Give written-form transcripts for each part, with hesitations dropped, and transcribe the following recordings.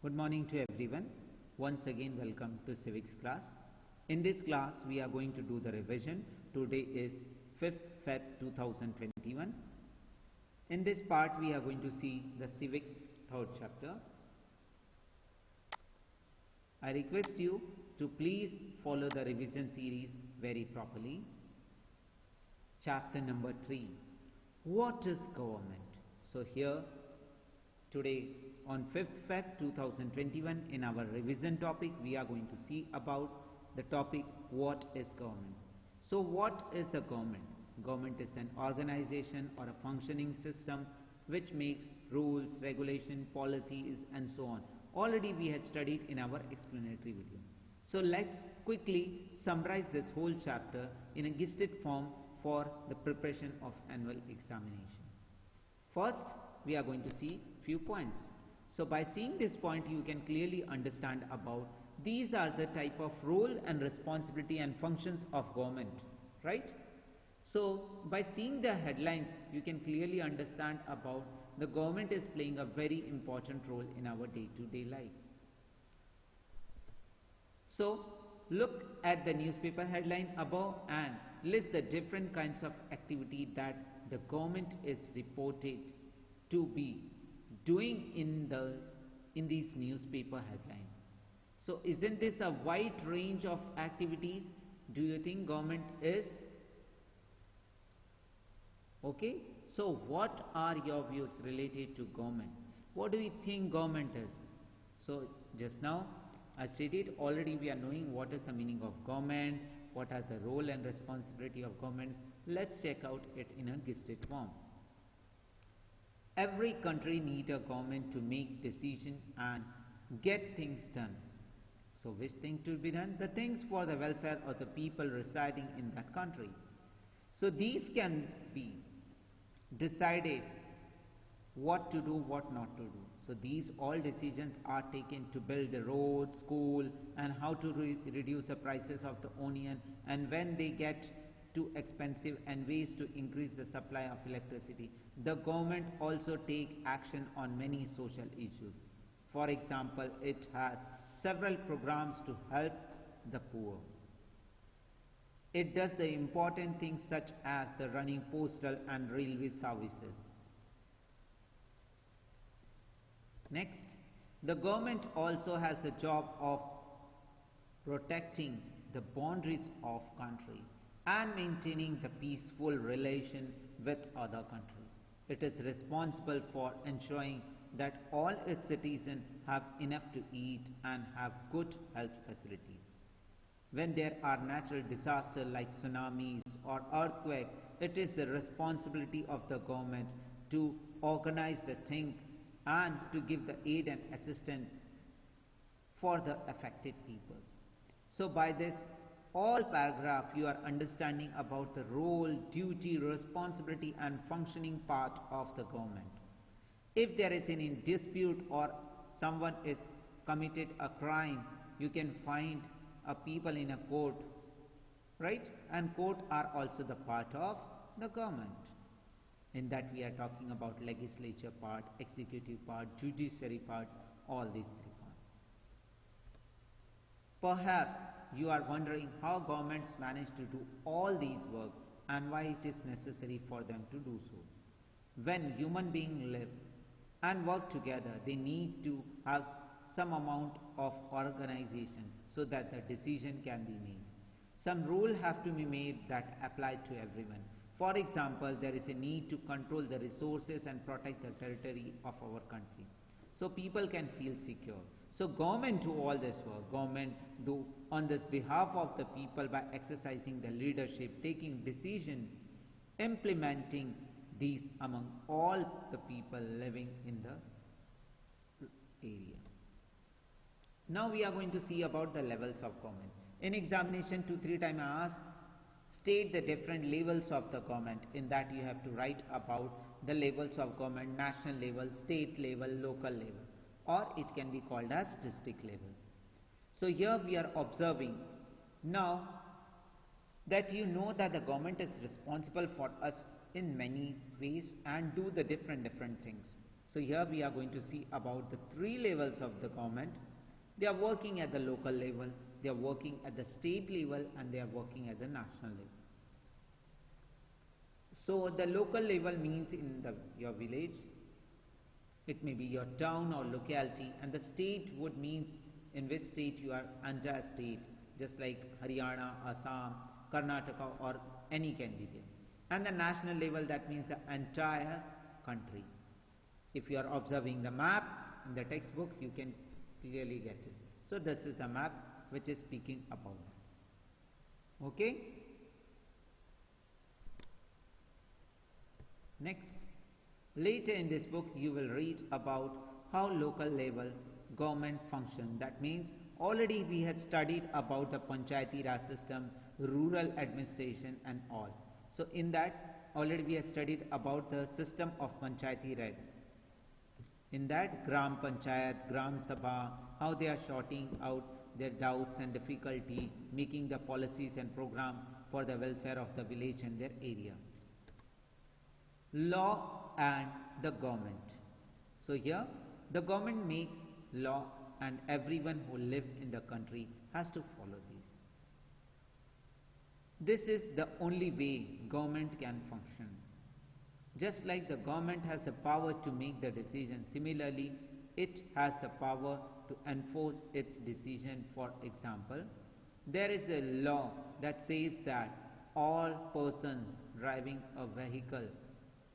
Good morning to everyone. Once again, welcome to Civics class. In this class, we are going to do the revision. Today is 5th Feb 2021. In this part, we are going to see the Civics third chapter. I request you to please follow the revision series very properly. Chapter number 3. What is government? So here, today on 5th Feb 2021, in our revision topic, we are going to see about the topic, what is government? So what is the government? Government is an organization or a functioning system which makes rules, regulation, policies and so on. Already we had studied in our explanatory video. So let's quickly summarize this whole chapter in a gisted form for the preparation of annual examination. First, we are going to see few points. So by seeing this point, you can clearly understand about these are the type of role and responsibility and functions of government, right? So by seeing the headlines, you can clearly understand about the government is playing a very important role in our day-to-day life. So look at the newspaper headline above and list the different kinds of activity that the government is reported to be doing in these newspaper headlines. So isn't this a wide range of activities? Do you think government is? Okay, so what are your views related to government? What do you think government is? So just now I stated already we are knowing what is the meaning of government, what are the role and responsibility of governments. Let's check out it in a gisted form. Every country needs a government to make decisions and get things done. So which thing to be done? The things for the welfare of the people residing in that country. So these can be decided what to do, what not to do. So these all decisions are taken to build the road, school, and how to reduce the prices of the onion, and when they get too expensive, and ways to increase the supply of electricity. The government also take action on many social issues. For example, it has several programs to help the poor. It does the important things such as the running postal and railway services. Next, the government also has the job of protecting the boundaries of country and maintaining the peaceful relation with other countries. It is responsible for ensuring that all its citizens have enough to eat and have good health facilities. When there are natural disasters like tsunamis or earthquakes, it is the responsibility of the government to organize the thing and to give the aid and assistance for the affected people. So by this all paragraph, you are understanding about the role, duty, responsibility and functioning part of the government. If there is any dispute or someone is committed a crime, you can find a people in a court, right? And court are also the part of the government. In that we are talking about legislature part, executive part, judiciary part, all these three parts. Perhaps you are wondering how governments manage to do all these work and why it is necessary for them to do so. When human beings live and work together, they need to have some amount of organization so that the decision can be made. Some rules have to be made that apply to everyone. For example, there is a need to control the resources and protect the territory of our country, so people can feel secure. So government do all this work. Government do on this behalf of the people by exercising the leadership, taking decision, implementing these among all the people living in the area. Now we are going to see about the levels of government. In examination 2-3 times I asked, state the different levels of the government. In that you have to write about the levels of government, national level, state level, local level, or it can be called as district level. So here we are observing now that you know that the government is responsible for us in many ways and do the different things. So here we are going to see about the three levels of the government. They are working at the local level, they are working at the state level, and they are working at the national level. So the local level means in your village, it may be your town or locality, and the state would means in which state you are, entire state, just like Haryana, Assam, Karnataka, or any can be there. And the national level, that means the entire country. If you are observing the map in the textbook, you can clearly get it. So this is the map which is speaking about that. Okay? Next, later in this book you will read about how local level government function. That means already we had studied about the Panchayati Raj system, rural administration and all. So in that already we had studied about the system of Panchayati Raj. In that Gram Panchayat, Gram Sabha, how they are sorting out their doubts and difficulty, making the policies and program for the welfare of the village and their area. Law and the government. So here the government makes law and everyone who live in the country has to follow these. This is the only way government can function. Just like the government has the power to make the decision, similarly it has the power to enforce its decision. For example, there is a law that says that all persons driving a vehicle,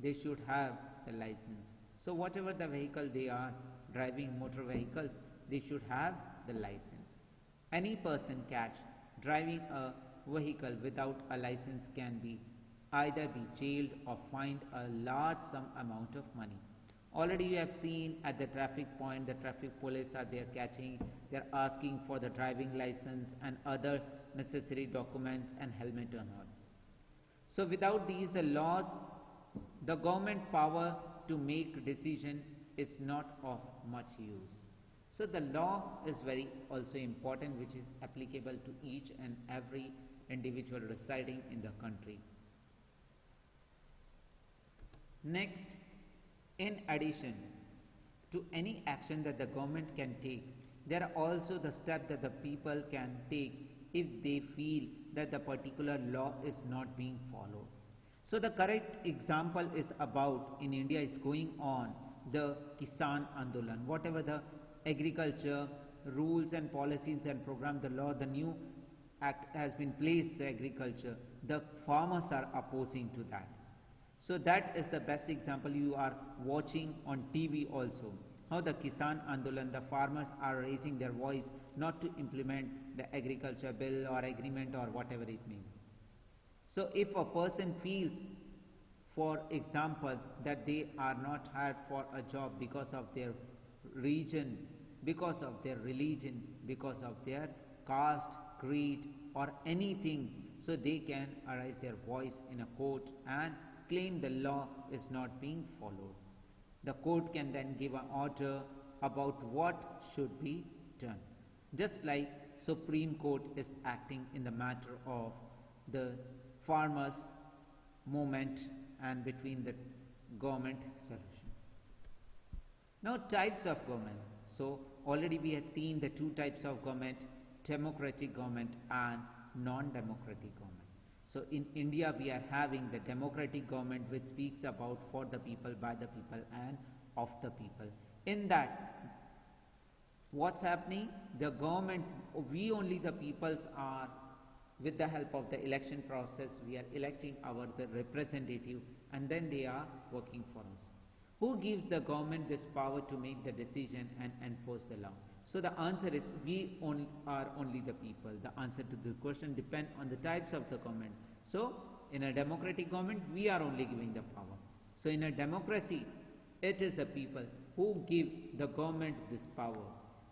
they should have the license. So whatever the vehicle they are driving, motor vehicles, they should have the license. Any person catch driving a vehicle without a license can be either be jailed or fined a large sum amount of money. Already you have seen at the traffic point, the traffic police are there catching, they are asking for the driving license and other necessary documents and helmet or not. So without these laws, the government power to make decision is not of much use. So the law is very also important, which is applicable to each and every individual residing in the country. Next, in addition to any action that the government can take, there are also the steps that the people can take if they feel that the particular law is not being followed. So the correct example is about in India is going on the Kisan Andolan. Whatever the agriculture rules and policies and program, the law, the new act has been placed, the agriculture, the farmers are opposing to that. So that is the best example you are watching on TV also. How the Kisan Andolan, the farmers are raising their voice not to implement the agriculture bill or agreement or whatever it may be. So if a person feels, for example, that they are not hired for a job because of their region, because of their religion, because of their caste, creed or anything, so they can raise their voice in a court and claim the law is not being followed. The court can then give an order about what should be done. Just like Supreme Court is acting in the matter of the farmers' movement and between the government solution. Now types of government. So already we had seen the two types of government, democratic government and non-democratic government. So in India we are having the democratic government which speaks about for the people, by the people and of the people. In that, what's happening? The government, we only the peoples are, with the help of the election process, we are electing the representative and then they are working for us. Who gives the government this power to make the decision and enforce the law? So the answer is we are only the people. The answer to the question depends on the types of the government. So in a democratic government, we are only giving the power. So in a democracy, it is the people who give the government this power.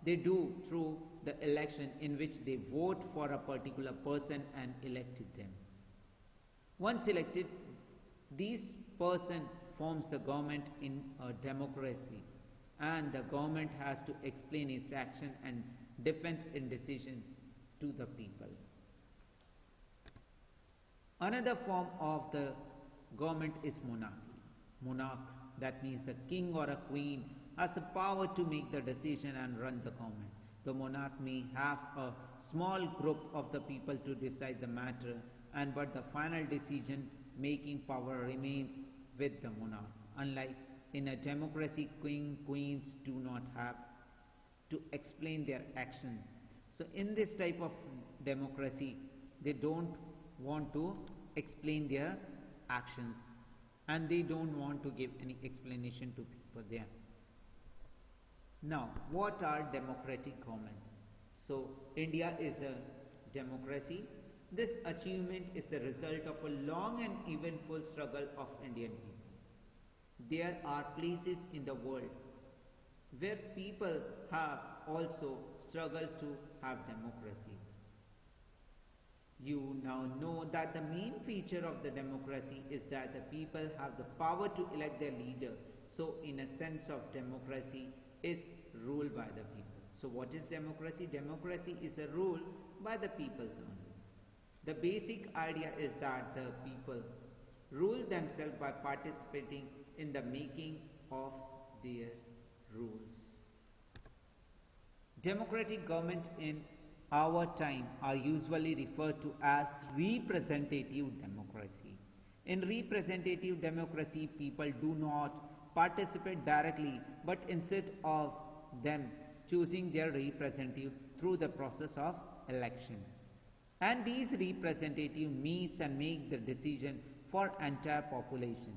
They do through the election in which they vote for a particular person and elected them. Once elected, this person forms the government in a democracy, and the government has to explain its action and defense in decision to the people. Another form of the government is monarchy. Monarch that means a king or a queen, has the power to make the decision and run the government. The monarch may have a small group of the people to decide the matter, but the final decision making power remains with the monarch. Unlike in a democracy, queens do not have to explain their action. So in this type of democracy, they don't want to explain their actions, and they don't want to give any explanation to people there. Now, what are democratic governments? So, India is a democracy. This achievement is the result of a long and eventful struggle of Indian people. There are places in the world where people have also struggled to have democracy. You now know that the main feature of the democracy is that the people have the power to elect their leader. So, in a sense of democracy, is ruled by the people. So what is democracy? Democracy is a rule by the people only. The basic idea is that the people rule themselves by participating in the making of their rules. Democratic government in our time are usually referred to as representative democracy. In representative democracy, people do not participate directly, but instead of them choosing their representative through the process of election. And these representatives meets and make the decision for entire population.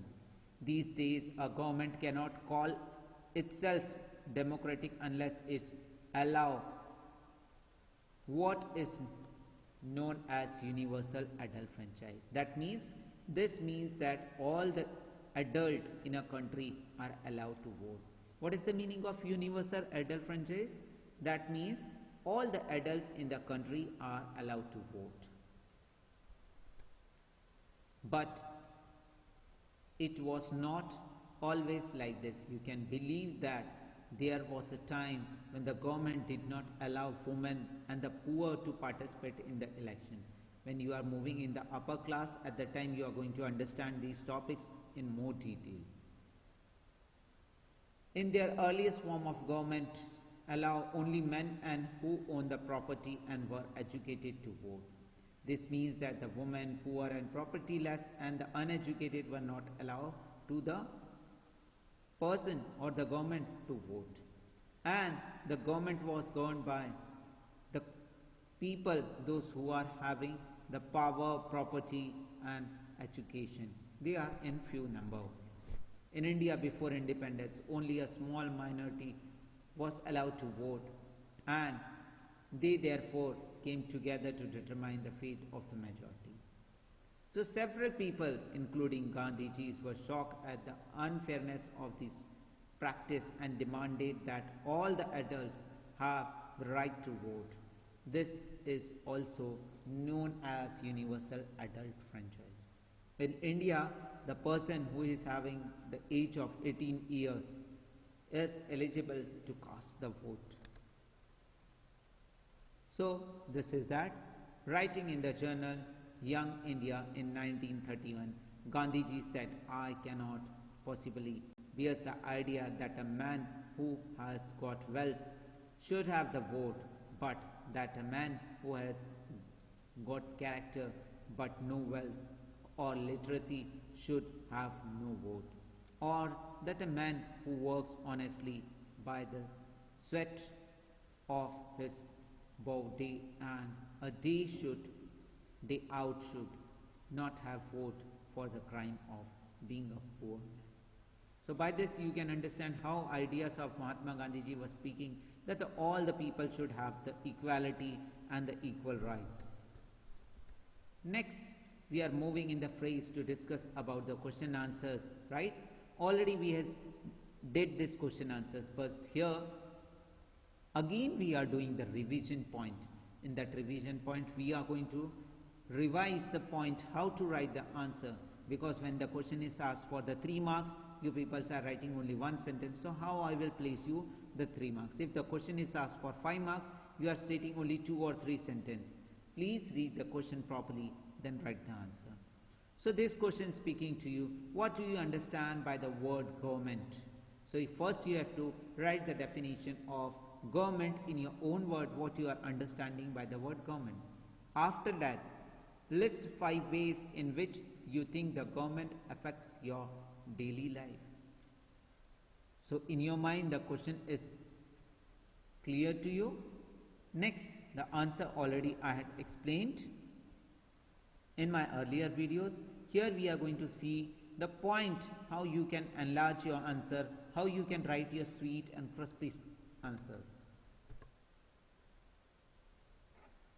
These days, a government cannot call itself democratic unless it allows what is known as universal adult franchise. This means that all the adults in a country are allowed to vote. What is the meaning of universal adult franchise? That means all the adults in the country are allowed to vote. But it was not always like this. You can believe that there was a time when the government did not allow women and the poor to participate in the election. When you are moving in the upper class, at the time you are going to understand these topics in more detail. In their earliest form of government, allow only men and who own the property and were educated to vote. This means that the women, poor and propertyless and the uneducated were not allowed to the person or the government to vote. And the government was governed by the people, those who are having the power, property and education. They are in few number. In India before independence, only a small minority was allowed to vote, and they therefore came together to determine the fate of the majority. So several people, including Gandhiji, were shocked at the unfairness of this practice and demanded that all the adults have the right to vote. This is also known as universal adult franchise. In India, the person who is having the age of 18 years is eligible to cast the vote. So this is that. Writing in the journal Young India in 1931, Gandhiji said, I cannot possibly bear the idea that a man who has got wealth should have the vote, but that a man who has got character but no wealth or literacy should have no vote, or that a man who works honestly by the sweat of his brow day and a day out should not have vote for the crime of being a poor man. So by this you can understand how ideas of Mahatma Gandhiji was speaking that all the people should have the equality and the equal rights. Next, we are moving in the phrase to discuss about the question answers, right? Already we did this question answers. First here, again we are doing the revision point. In that revision point, we are going to revise the point how to write the answer, because when the question is asked for the 3 marks, you people are writing only one sentence. So how I will place you the 3 marks? If the question is asked for 5 marks, you are stating only 2 or 3 sentences. Please read the question properly, then write the answer. So this question speaking to you, what do you understand by the word government? So first you have to write the definition of government in your own word, what you are understanding by the word government. After that, list 5 ways in which you think the government affects your daily life. So in your mind the question is clear to you. Next, the answer already I had explained in my earlier videos. Here we are going to see the point how you can enlarge your answer, how you can write your sweet and crispy answers.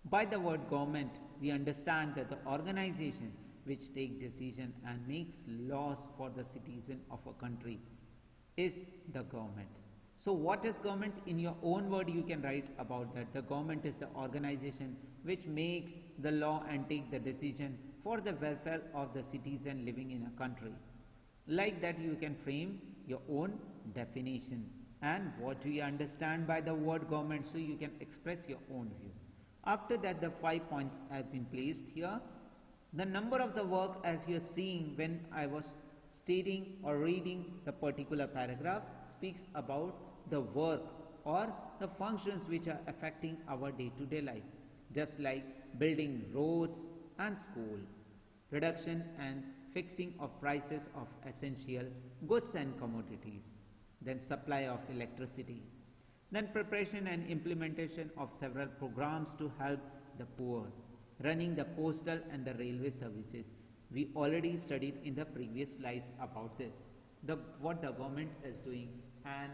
By the word government, we understand that the organization which take decision and makes laws for the citizen of a country is the government. So what is government? In your own word you can write about that. The government is the organization which makes the law and take the decision for the welfare of the citizen living in a country. Like that you can frame your own definition. And what do you understand by the word government? So you can express your own view. After that, the 5 points have been placed here. The number of the work, as you are seeing when I was stating or reading the particular paragraph, speaks about the work or the functions which are affecting our day-to-day life, just like building roads and school, reduction and fixing of prices of essential goods and commodities, then supply of electricity, then preparation and implementation of several programs to help the poor, running the postal and the railway services. We already studied in the previous slides about this, what the government is doing, and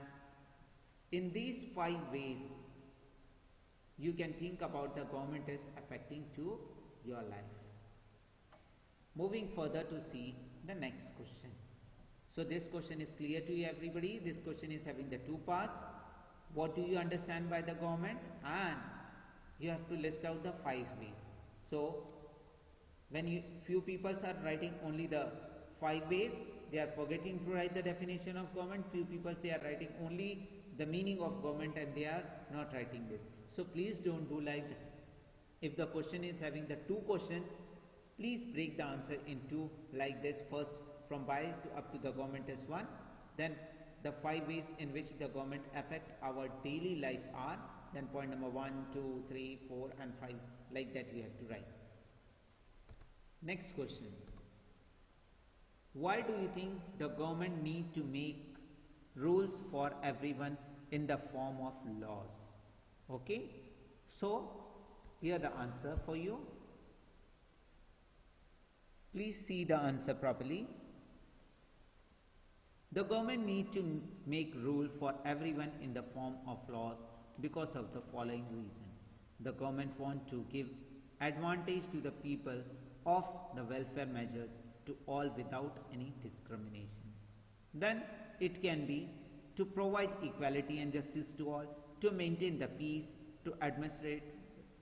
in these 5 ways you can think about the government is affecting to your life. Moving further to see the next question. So this question is clear to you everybody. This question is having the 2 parts. What do you understand by the government? And you have to list out the 5 ways. So when few people are writing only the 5 ways, they are forgetting to write the definition of government. Few people they are writing only the meaning of government and they are not writing this. So please don't do like that. If the question is having the 2 questions, please break the answer into like this. First from by to up to the government is 1. Then the 5 ways in which the government affect our daily life are. Then point number 1, 2, 3, 4 and 5. Like that you have to write. Next question. Why do you think the government need to make rules for everyone in the form of laws? Okay. So here the answer for you. Please see the answer properly. The government need to make rule for everyone in the form of laws because of the following reason. The government want to give advantage to the people of the welfare measures to all without any discrimination. Then it can be to provide equality and justice to all, to maintain the peace, to administrate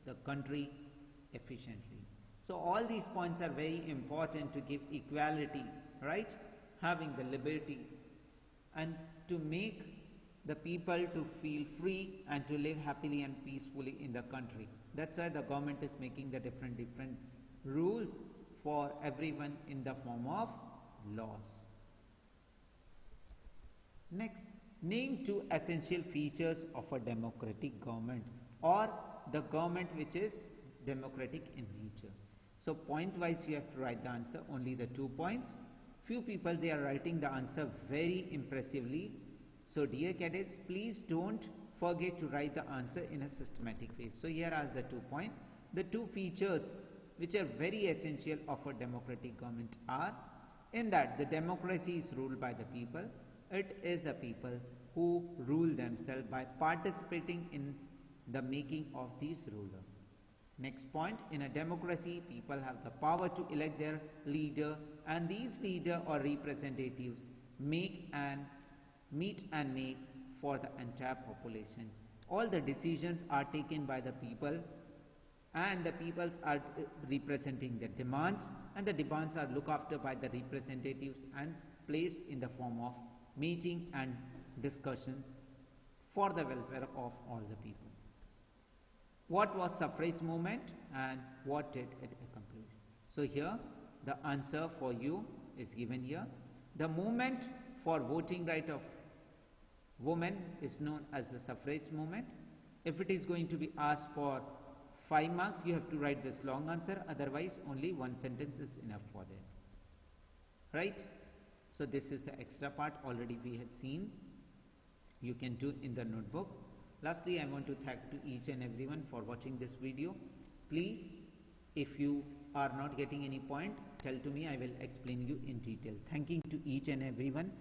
the country efficiently. So all these points are very important to give equality, right? Having the liberty and to make the people to feel free and to live happily and peacefully in the country. That's why the government is making the different rules for everyone in the form of laws. Next, name 2 essential features of a democratic government or the government which is democratic in nature. So point wise you have to write the answer, only the 2 points. Few people they are writing the answer very impressively. So dear cadets, please don't forget to write the answer in a systematic way. So here are the 2 points. The 2 features which are very essential of a democratic government are, in that the democracy is ruled by the people. It is the people who rule themselves by participating in the making of these rulers. Next point, in a democracy, people have the power to elect their leader, and these leader or representatives meet and make for the entire population. All the decisions are taken by the people, and the peoples are representing the demands, and the demands are looked after by the representatives and placed in the form of meeting and discussion for the welfare of all the people. What was suffrage movement and what did it accomplish? So here The answer for you is given here. The movement for voting right of women is known as the suffrage movement. If it is going to be asked for 5 marks, you have to write this long answer, otherwise only one sentence is enough for them. Right? So this is the extra part already we had seen. You can do in the notebook. Lastly, I want to thank to each and everyone for watching this video. Please, if you are not getting any point, tell to me, I will explain you in detail. Thanking to each and everyone.